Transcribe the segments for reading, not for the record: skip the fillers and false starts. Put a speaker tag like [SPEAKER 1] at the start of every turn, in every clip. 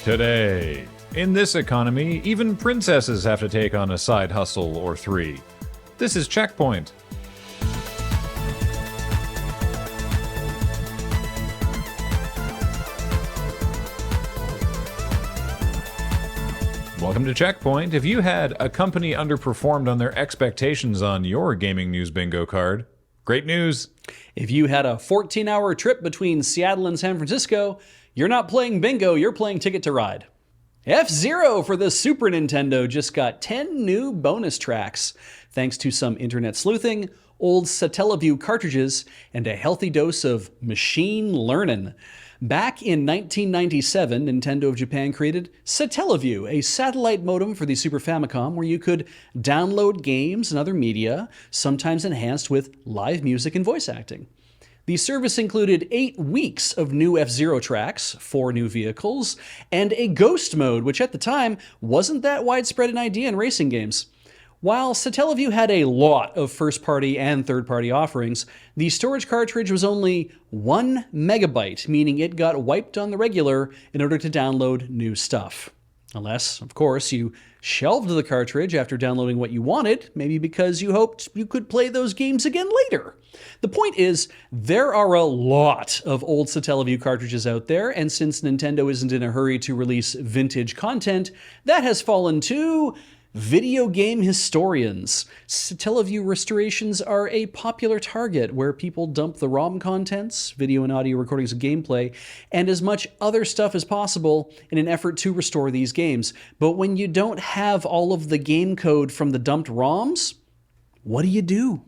[SPEAKER 1] Today, in this economy, even princesses have to take on a side hustle or three. This is CheckPoint. Welcome to CheckPoint. If you had a company underperformed on their expectations on your gaming news bingo card, great news.
[SPEAKER 2] If you had a 14-hour trip between Seattle and San Francisco, you're not playing bingo, you're playing Ticket to Ride. F-Zero for the Super Nintendo just got 10 new bonus tracks, thanks to some internet sleuthing, old Satellaview cartridges, and a healthy dose of machine learning. Back in 1997, Nintendo of Japan created Satellaview, a satellite modem for the Super Famicom where you could download games and other media, sometimes enhanced with live music and voice acting. The service included 8 weeks of new F-Zero tracks, 4 new vehicles, and a ghost mode, which at the time wasn't that widespread an idea in racing games. While Satellaview had a lot of first-party and third-party offerings, the storage cartridge was only 1 megabyte, meaning it got wiped on the regular in order to download new stuff. Unless, of course, you shelved the cartridge after downloading what you wanted, maybe because you hoped you could play those games again later. The point is, there are a lot of old Satellaview cartridges out there, and since Nintendo isn't in a hurry to release vintage content, that has fallen to video game historians. Satellaview restorations are a popular target where people dump the ROM contents, video and audio recordings of gameplay, and as much other stuff as possible in an effort to restore these games. But when you don't have all of the game code from the dumped ROMs, what do?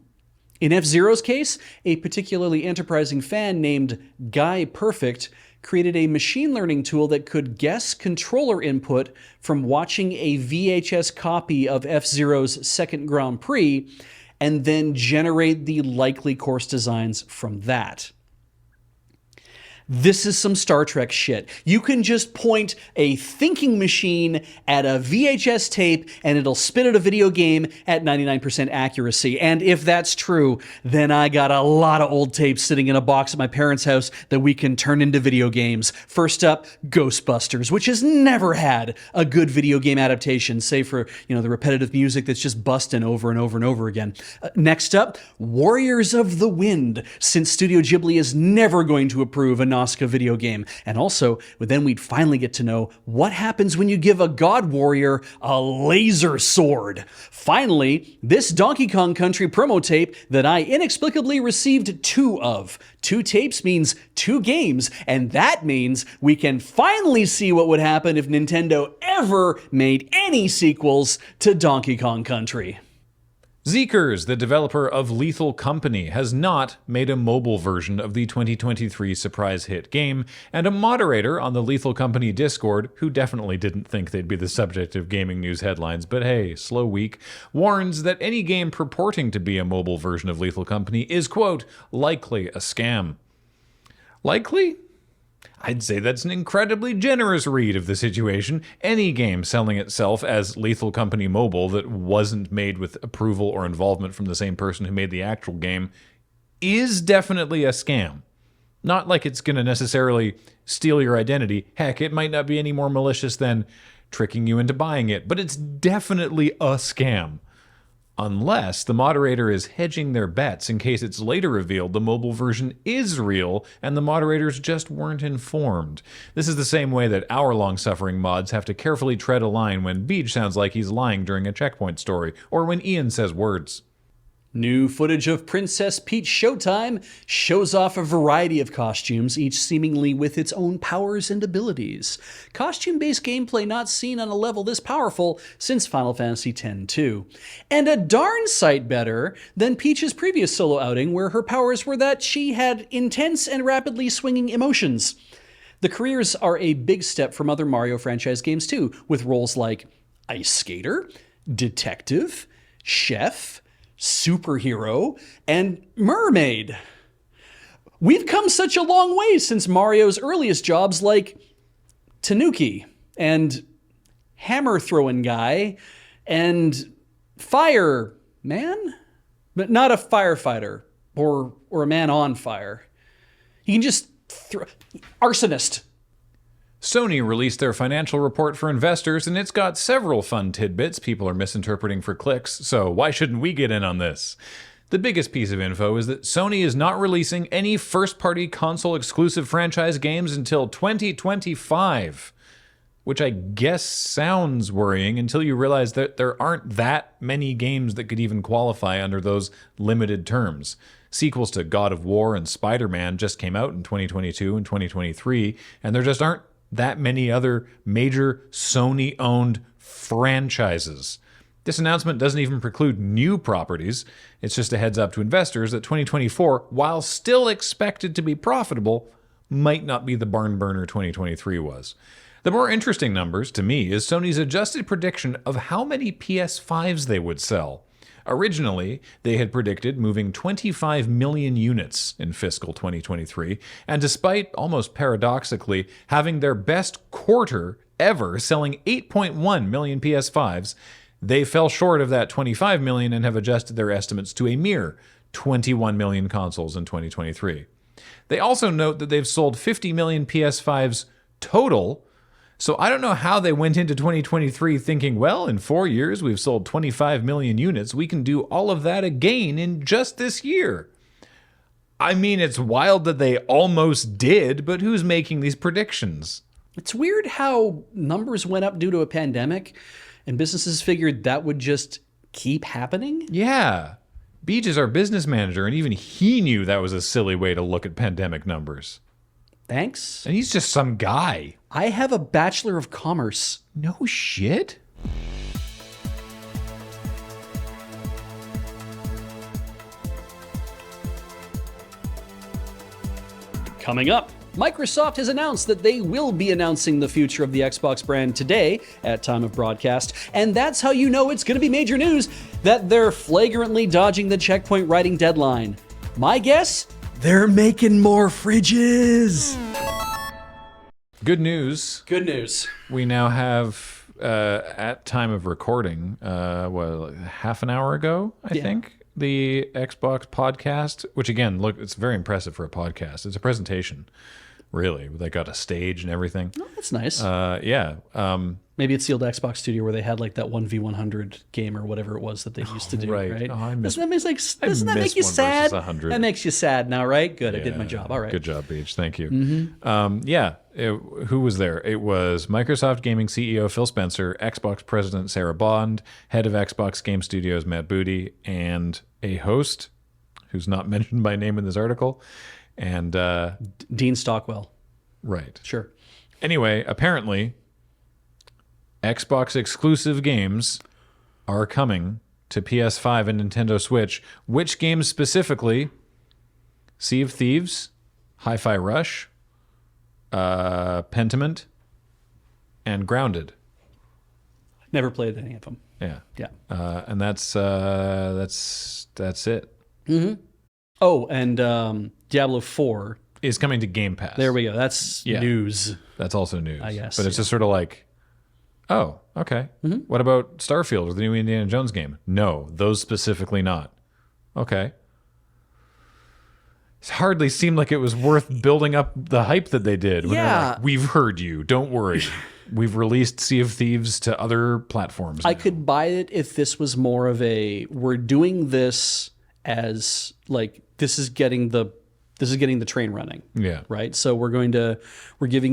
[SPEAKER 2] In F-Zero's case, a particularly enterprising fan named Guy Perfect created a machine learning tool that could guess controller input from watching a VHS copy of F-Zero's second Grand Prix and then generate the likely course designs from that. This is some Star Trek shit. You can just point a thinking machine at a VHS tape and it'll spit out a video game at 99% accuracy. And if that's true, then I got a lot of old tapes sitting in a box at my parents' house that we can turn into video games. First up, Ghostbusters, which has never had a good video game adaptation, save for, the repetitive music that's just busting over and over and over again. Next up, Warriors of the Wind, since Studio Ghibli is never going to approve a Nausicaa video game. And also, then we'd finally get to know what happens when you give a god warrior a laser sword. Finally, this Donkey Kong Country promo tape that I inexplicably received 2 of. 2 tapes means 2 games, and that means we can finally see what would happen if Nintendo ever made any sequels to Donkey Kong Country.
[SPEAKER 1] Zeekers, the developer of Lethal Company, has not made a mobile version of the 2023 surprise hit game, and a moderator on the Lethal Company Discord, who definitely didn't think they'd be the subject of gaming news headlines, but hey, slow week, warns that any game purporting to be a mobile version of Lethal Company is, quote, likely a scam. Likely? I'd say that's an incredibly generous read of the situation. Any game selling itself as Lethal Company Mobile that wasn't made with approval or involvement from the same person who made the actual game is definitely a scam. Not like it's going to necessarily steal your identity. Heck, it might not be any more malicious than tricking you into buying it, but it's definitely a scam. Unless the moderator is hedging their bets in case it's later revealed the mobile version is real and the moderators just weren't informed. This is the same way that hour-long suffering mods have to carefully tread a line when Beach sounds like he's lying during a CheckPoint story, or when Ian says words.
[SPEAKER 2] New footage of Princess Peach Showtime shows off a variety of costumes, each seemingly with its own powers and abilities. Costume-based gameplay not seen on a level this powerful since Final Fantasy X-2. And a darn sight better than Peach's previous solo outing, where her powers were that she had intense and rapidly swinging emotions. The careers are a big step from other Mario franchise games too, with roles like Ice Skater, Detective, Chef, Superhero, and Mermaid. We've come such a long way since Mario's earliest jobs like Tanuki and Hammer Throwing Guy and Fireman, but not a firefighter or a man on fire. He can just arsonist.
[SPEAKER 1] Sony released their financial report for investors, and it's got several fun tidbits people are misinterpreting for clicks, so why shouldn't we get in on this? The biggest piece of info is that Sony is not releasing any first-party console-exclusive franchise games until 2025, which I guess sounds worrying until you realize that there aren't that many games that could even qualify under those limited terms. Sequels to God of War and Spider-Man just came out in 2022 and 2023, and there just aren't that many other major Sony-owned franchises. This announcement doesn't even preclude new properties. It's just a heads up to investors that 2024, while still expected to be profitable, might not be the barn burner 2023 was. The more interesting numbers, to me, is Sony's adjusted prediction of how many PS5s they would sell. Originally, they had predicted moving 25 million units in fiscal 2023, and despite, almost paradoxically, having their best quarter ever selling 8.1 million PS5s, they fell short of that 25 million and have adjusted their estimates to a mere 21 million consoles in 2023. They also note that they've sold 50 million PS5s total. So I don't know how they went into 2023 thinking, well, in 4 years we've sold 25 million units. We can do all of that again in just this year. I mean, it's wild that they almost did, but who's making these predictions?
[SPEAKER 2] It's weird how numbers went up due to a pandemic and businesses figured that would just keep happening.
[SPEAKER 1] Yeah. Beach is our business manager, and even he knew that was a silly way to look at pandemic numbers.
[SPEAKER 2] Thanks.
[SPEAKER 1] And he's just some guy.
[SPEAKER 2] I have a Bachelor of Commerce.
[SPEAKER 1] No shit.
[SPEAKER 2] Coming up, Microsoft has announced that they will be announcing the future of the Xbox brand today at time of broadcast, and that's how you know it's going to be major news, that they're flagrantly dodging the CheckPoint writing deadline. My guess? They're making more fridges.
[SPEAKER 1] Good news.
[SPEAKER 2] Good news.
[SPEAKER 1] We now have, at time of recording, half an hour ago, I think, the Xbox podcast, which again, look, it's very impressive for a podcast. It's a presentation, really. They got a stage and everything.
[SPEAKER 2] Oh, that's nice.
[SPEAKER 1] Yeah.
[SPEAKER 2] Maybe it's the old Xbox Studio where they had like that 1v100 game or whatever it was that they used to do, right?
[SPEAKER 1] Oh, I miss,
[SPEAKER 2] doesn't that make you sad?
[SPEAKER 1] 1v100.
[SPEAKER 2] That makes you sad now, right? Good, I did my job. All right.
[SPEAKER 1] Good job, Beach. Thank you. Who was there? It was Microsoft Gaming CEO Phil Spencer, Xbox President Sarah Bond, head of Xbox Game Studios Matt Booty, and a host who's not mentioned by name in this article, and
[SPEAKER 2] Dean Stockwell.
[SPEAKER 1] Right.
[SPEAKER 2] Sure.
[SPEAKER 1] Anyway, apparently, Xbox exclusive games are coming to PS5 and Nintendo Switch. Which games specifically? Sea of Thieves, Hi-Fi Rush, Pentiment, and Grounded.
[SPEAKER 2] Never played any of them.
[SPEAKER 1] Yeah.
[SPEAKER 2] Yeah.
[SPEAKER 1] And that's it.
[SPEAKER 2] Mm-hmm. Oh, and Diablo 4
[SPEAKER 1] is coming to Game Pass.
[SPEAKER 2] There we go. That's news.
[SPEAKER 1] That's also news.
[SPEAKER 2] I guess.
[SPEAKER 1] But it's just sort of like, oh, okay. Mm-hmm. What about Starfield or the new Indiana Jones game? No, those specifically not. Okay. It hardly seemed like it was worth building up the hype that they did. When they're like, we've heard you. Don't worry. We've released Sea of Thieves to other platforms now.
[SPEAKER 2] I could buy it if this was more of a, we're doing this as like, this is getting the train running.
[SPEAKER 1] Yeah.
[SPEAKER 2] Right. So we're giving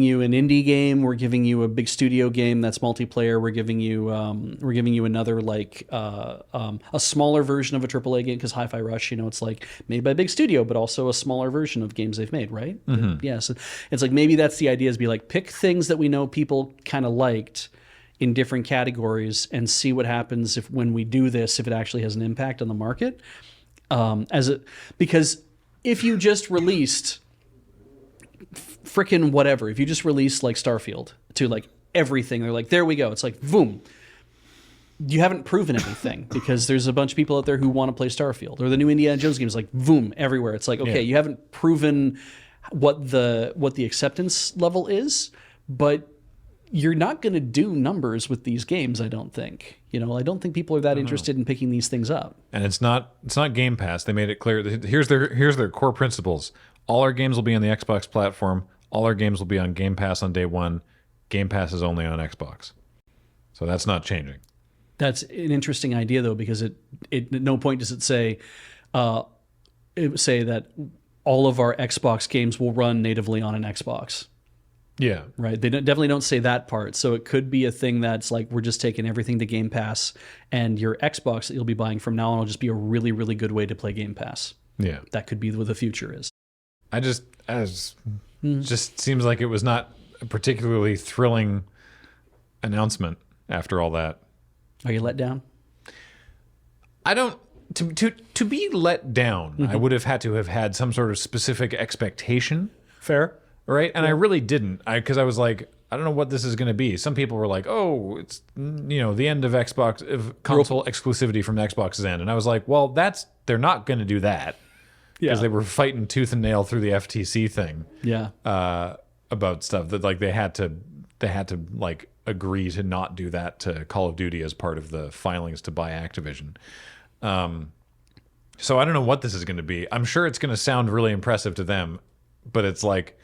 [SPEAKER 2] you an indie game. We're giving you a big studio game that's multiplayer. We're giving you another like a smaller version of a AAA game, because Hi-Fi Rush, it's like made by a big studio, but also a smaller version of games they've made. Right.
[SPEAKER 1] Mm-hmm.
[SPEAKER 2] Yeah. So it's like, maybe that's the idea, is be like, pick things that we know people kind of liked in different categories and see what happens when we do this, if it actually has an impact on the market. Because if you just released frickin' whatever, if you just released like Starfield to like everything, they're like, there we go. It's like, boom. You haven't proven anything, because there's a bunch of people out there who want to play Starfield, or the new Indiana Jones game is like, boom, everywhere. It's like, okay, you haven't proven what the acceptance level is, but you're not going to do numbers with these games, I don't think. I don't think people are that interested in picking these things up.
[SPEAKER 1] And it's not Game Pass. They made it clear that here's their core principles. all our games will be on the Xbox platform. All our games will be on Game Pass on day one. Game Pass is only on Xbox. So that's not changing.
[SPEAKER 2] That's an interesting idea, though, because it at no point does it say that all of our Xbox games will run natively on an Xbox.
[SPEAKER 1] Yeah.
[SPEAKER 2] Right. They definitely don't say that part. So it could be a thing that's like we're just taking everything to Game Pass, and your Xbox that you'll be buying from now on will just be a really, really good way to play Game Pass.
[SPEAKER 1] Yeah.
[SPEAKER 2] That could be what the future is.
[SPEAKER 1] Just seems like it was not a particularly thrilling announcement after all that.
[SPEAKER 2] Are you let down?
[SPEAKER 1] I don't to be let down. I would have had to have had some sort of specific expectation.
[SPEAKER 2] Fair.
[SPEAKER 1] Right? And I really didn't. Because I was like, I don't know what this is going to be. Some people were like, oh, it's, the end of Xbox, of console exclusivity from Xbox's end. And I was like, well, they're not going to do that. Because they were fighting tooth and nail through the FTC thing. Yeah. About stuff that like they had to like agree to not do that to Call of Duty as part of the filings to buy Activision. So I don't know what this is going to be. I'm sure it's going to sound really impressive to them, but it's like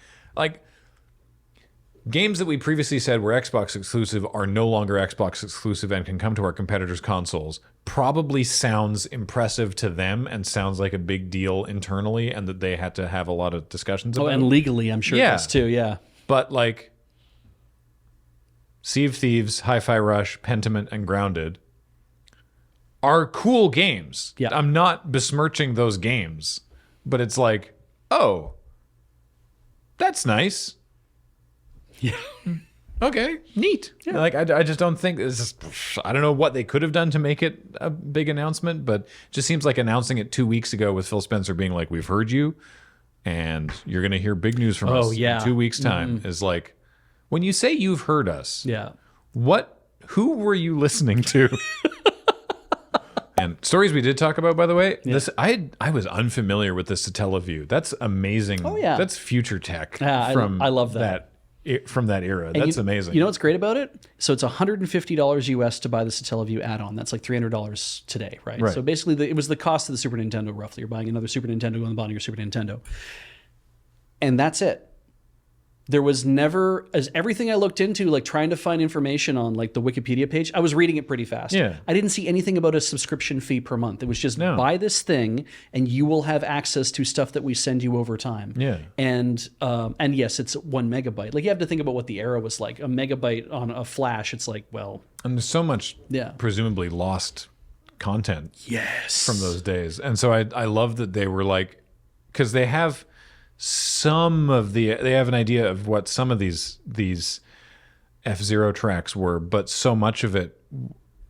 [SPEAKER 1] games that we previously said were Xbox exclusive are no longer Xbox exclusive and can come to our competitors' consoles. Probably sounds impressive to them and sounds like a big deal internally, and that they had to have a lot of discussions about.
[SPEAKER 2] Oh, and legally, I'm sure it does too. Yeah.
[SPEAKER 1] But like Sea of Thieves, Hi-Fi Rush, Pentiment, and Grounded are cool games.
[SPEAKER 2] Yeah.
[SPEAKER 1] I'm not besmirching those games, but it's like, oh, that's nice.
[SPEAKER 2] Yeah.
[SPEAKER 1] Okay, neat. Yeah. Like I just don't think I don't know what they could have done to make it a big announcement, but it just seems like announcing it 2 weeks ago with Phil Spencer being like, "We've heard you, and you're going to hear big news from us in 2 weeks' time." Is like, when you say you've heard us, who were you listening to? And stories we did talk about, by the way, this I was unfamiliar with the Satellaview. That's amazing. Oh yeah, that's future tech. From
[SPEAKER 2] I love that.
[SPEAKER 1] From that era. That's amazing.
[SPEAKER 2] You know what's great about it? So it's $150 US to buy the Satellaview add-on. That's like $300 today, right? So basically, it was the cost of the Super Nintendo, roughly. You're buying another Super Nintendo on the bottom of your Super Nintendo. And that's it. There was never, as everything I looked into, like trying to find information on like the Wikipedia page, I was reading it pretty fast. Yeah. I didn't see anything about a subscription fee per month. It was just buy this thing and you will have access to stuff that we send you over time. Yeah. And yes, it's 1 megabyte. Like you have to think about what the era was like. A megabyte on a flash, it's like, well.
[SPEAKER 1] And there's so much presumably lost content from those days. And so I love that they were like, because they have they have an idea of what some of these F-Zero tracks were, but so much of it,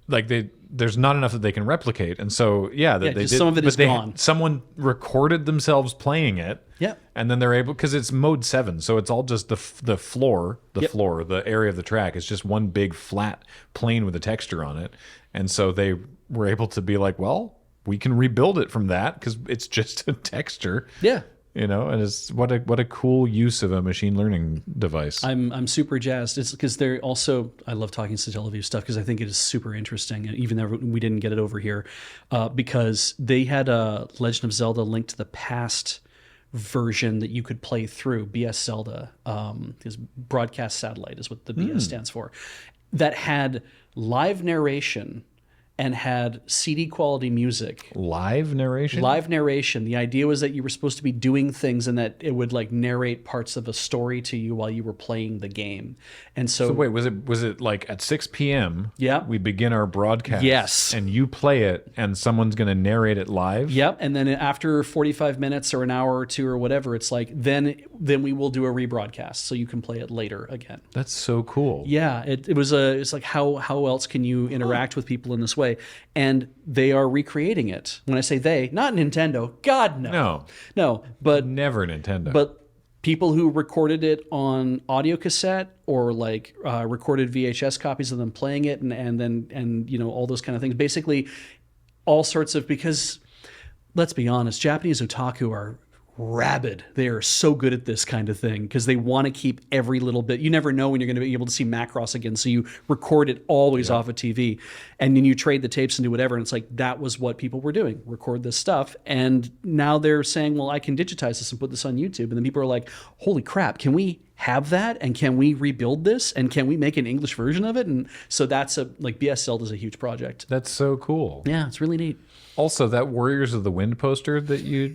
[SPEAKER 1] like there's not enough that they can replicate, and so they did.
[SPEAKER 2] Some of it is gone.
[SPEAKER 1] Someone recorded themselves playing it, and then they're able, because it's mode 7, so it's all just the floor, the area of the track is just one big flat plane with a texture on it, and so they were able to be like, well, we can rebuild it from that because it's just a texture. Yeah. And it's what a cool use of a machine learning device.
[SPEAKER 2] I'm super jazzed. It's because they're also, I love talking Satellaview stuff because I think it is super interesting, and even though we didn't get it over here, because they had a Legend of Zelda Link to the Past version that you could play through, BS Zelda, because broadcast satellite is what the BS stands for, that had live narration and had CD quality music.
[SPEAKER 1] Live narration?
[SPEAKER 2] Live narration. The idea was that you were supposed to be doing things and that it would like narrate parts of a story to you while you were playing the game. And so
[SPEAKER 1] wait, was it like at 6 p.m. we begin our broadcast?
[SPEAKER 2] Yes.
[SPEAKER 1] And you play it and someone's going to narrate it live?
[SPEAKER 2] Yep. And then after 45 minutes or an hour or two or whatever, it's like then we will do a rebroadcast so you can play it later again.
[SPEAKER 1] That's so cool.
[SPEAKER 2] Yeah. It's like how else can you interact with people in this way? And they are recreating it. When I say they, not Nintendo. God, no. No, but
[SPEAKER 1] never Nintendo.
[SPEAKER 2] But people who recorded it on audio cassette or like recorded VHS copies of them playing it and then all those kind of things. Basically all sorts of, because let's be honest, Japanese otaku are rabid. They are so good at this kind of thing because they want to keep every little bit. You never know when you're going to be able to see Macross again, so you record it always off of TV, and then you trade the tapes and do whatever. And it's like that was what people were doing: record this stuff. And now they're saying, "Well, I can digitize this and put this on YouTube." And then people are like, "Holy crap! Can we have that? And can we rebuild this? And can we make an English version of it?" And so that's BS is a huge project.
[SPEAKER 1] That's so cool.
[SPEAKER 2] Yeah, it's really neat.
[SPEAKER 1] Also, that Warriors of the Wind poster that you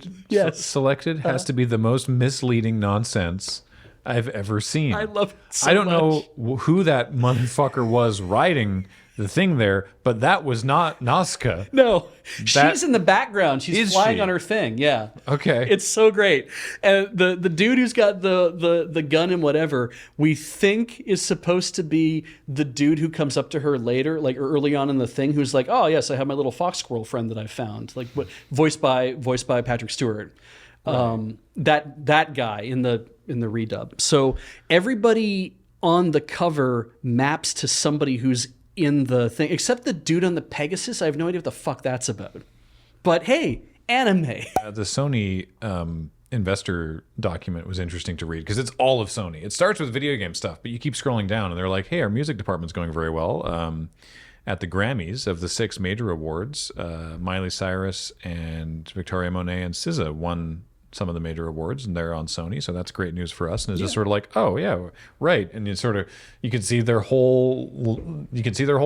[SPEAKER 1] selected has to be the most misleading nonsense I've ever seen.
[SPEAKER 2] I love it so
[SPEAKER 1] I don't
[SPEAKER 2] much.
[SPEAKER 1] know who that motherfucker was writing the thing there, but that was not Nazca.
[SPEAKER 2] No,
[SPEAKER 1] That-
[SPEAKER 2] she's in the background. She's
[SPEAKER 1] Is
[SPEAKER 2] flying
[SPEAKER 1] she?
[SPEAKER 2] on her thing. Yeah.
[SPEAKER 1] Okay.
[SPEAKER 2] It's so great. And the dude who's got the gun and whatever, we think is supposed to be the dude who comes up to her later, like early on in the thing, who's like, "Oh yes, I have my little fox squirrel friend that I found." Like voiced by Patrick Stewart. That guy in the redub. So everybody on the cover maps to somebody who's in the thing, except the dude on the Pegasus. I have no idea what the fuck that's about. But hey, anime.
[SPEAKER 1] The Sony investor document was interesting to read because it's all of Sony. It starts with video game stuff, but you keep scrolling down and they're like, "Hey, our music department's going very well." At the Grammys, of the 6 major awards, Miley Cyrus and Victoria Monet and SZA won some of the major awards, and they're on Sony, so that's great news for us. And it's just sort of like, oh yeah, right. And you can see their whole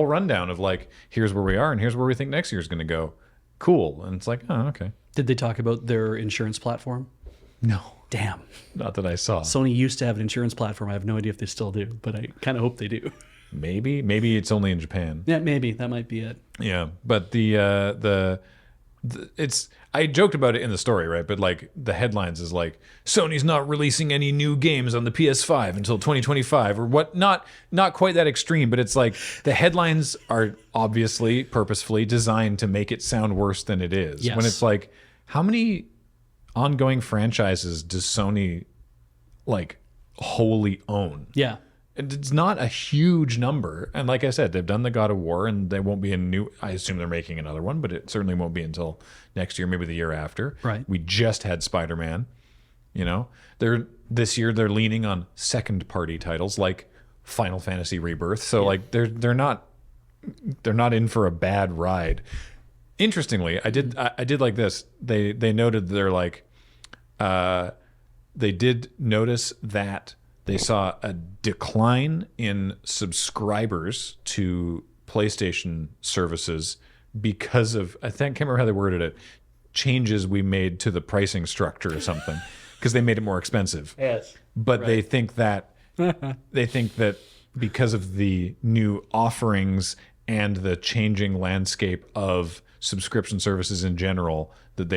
[SPEAKER 1] rundown of like, here's where we are and here's where we think next year's going to go. Cool. And it's like, oh, okay.
[SPEAKER 2] Did they talk about their insurance platform?
[SPEAKER 1] No,
[SPEAKER 2] Damn.
[SPEAKER 1] not that I saw.
[SPEAKER 2] Sony used to have an insurance platform. I have no idea if they still do, but I kind of hope they do.
[SPEAKER 1] Maybe it's only in Japan.
[SPEAKER 2] Yeah, maybe that might be it.
[SPEAKER 1] Yeah, but it's, I joked about it in the story, right? But like the headlines is like, Sony's not releasing any new games on the PS5 until 2025 or what. Not quite that extreme, but it's like the headlines are obviously purposefully designed to make it sound worse than it is.
[SPEAKER 2] Yes.
[SPEAKER 1] When it's like, how many ongoing franchises does Sony like wholly own?
[SPEAKER 2] Yeah.
[SPEAKER 1] It's not a huge number. And like I said, they've done the God of War and they won't be a new, I assume they're making another one, but it certainly won't be until next year, maybe the year after.
[SPEAKER 2] Right.
[SPEAKER 1] We just had Spider-Man, this year they're leaning on second party titles like Final Fantasy Rebirth. So like they're not in for a bad ride. Interestingly, I did like this. They noted they're like, they did notice that they saw a decline in subscribers to PlayStation services because of, I can't remember how they worded it, changes we made to the pricing structure or something, because they made it more expensive.
[SPEAKER 2] Yes.
[SPEAKER 1] But they think that because of the new offerings and the changing landscape of subscription services in general, that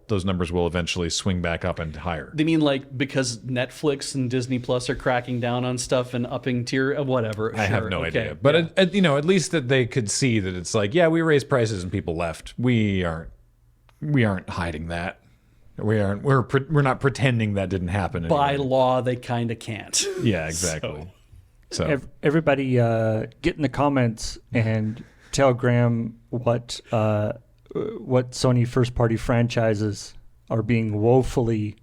[SPEAKER 1] those numbers will eventually swing back up and higher.
[SPEAKER 2] They mean like because Netflix and Disney Plus are cracking down on stuff and upping tier, whatever.
[SPEAKER 1] I have no idea, but at least that they could see that it's like, yeah, we raised prices and people left. We aren't hiding that. We're not pretending that didn't happen.
[SPEAKER 2] By
[SPEAKER 1] anyway.
[SPEAKER 2] law, they kind of can't.
[SPEAKER 1] Yeah, exactly. So
[SPEAKER 3] Everybody get in the comments and tell Graham what Sony first party franchises are being woefully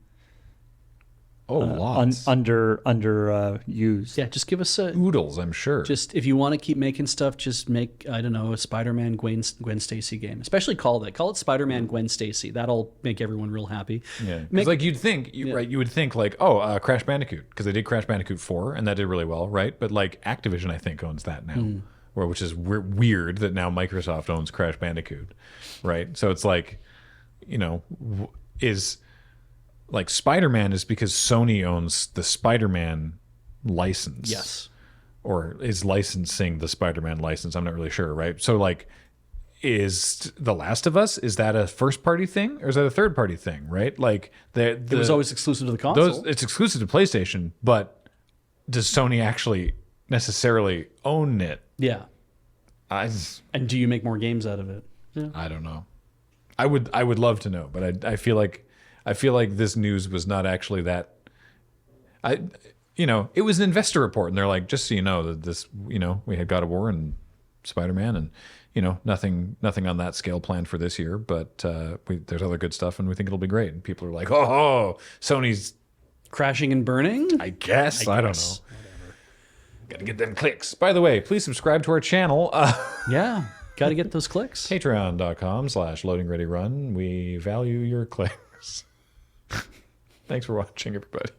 [SPEAKER 1] lots.
[SPEAKER 3] under used.
[SPEAKER 2] Yeah, just give us a
[SPEAKER 1] Oodles, I'm sure.
[SPEAKER 2] Just if you want to keep making stuff, just make, I don't know, a Spider-Man Gwen Stacy game. Especially call it Spider-Man Gwen Stacy. That'll make everyone real happy.
[SPEAKER 1] Yeah,
[SPEAKER 2] Make-
[SPEAKER 1] like you'd think, right? You would think like, Crash Bandicoot, because they did Crash Bandicoot 4, and that did really well, right? But like Activision, I think owns that now, which is weird that now Microsoft owns Crash Bandicoot, right? So it's like, is like Spider-Man is because Sony owns the Spider-Man license,
[SPEAKER 2] Yes.
[SPEAKER 1] or is licensing the Spider-Man license. I'm not really sure, right? So like, is The Last of Us, is that a first party thing or is that a third party thing, right? Like
[SPEAKER 2] It was always exclusive to the console.
[SPEAKER 1] it's exclusive to PlayStation, but does Sony actually necessarily own it?
[SPEAKER 2] Yeah. And do you make more games out of it? Yeah.
[SPEAKER 1] I don't know. I would love to know, but I feel like this news was not actually that. It was an investor report, and they're like, just so you know that this, we had God of War and Spider-Man, and nothing on that scale planned for this year, but there's other good stuff, and we think it'll be great. And people are like, oh, Sony's
[SPEAKER 2] Crashing and burning?
[SPEAKER 1] I guess. I don't know.
[SPEAKER 2] Whatever.
[SPEAKER 1] Got to get them clicks. By the way, please subscribe to our channel.
[SPEAKER 2] Yeah, got to get those clicks.
[SPEAKER 1] Patreon.com/loadingreadyrun. We value your clicks. Thanks for watching, everybody.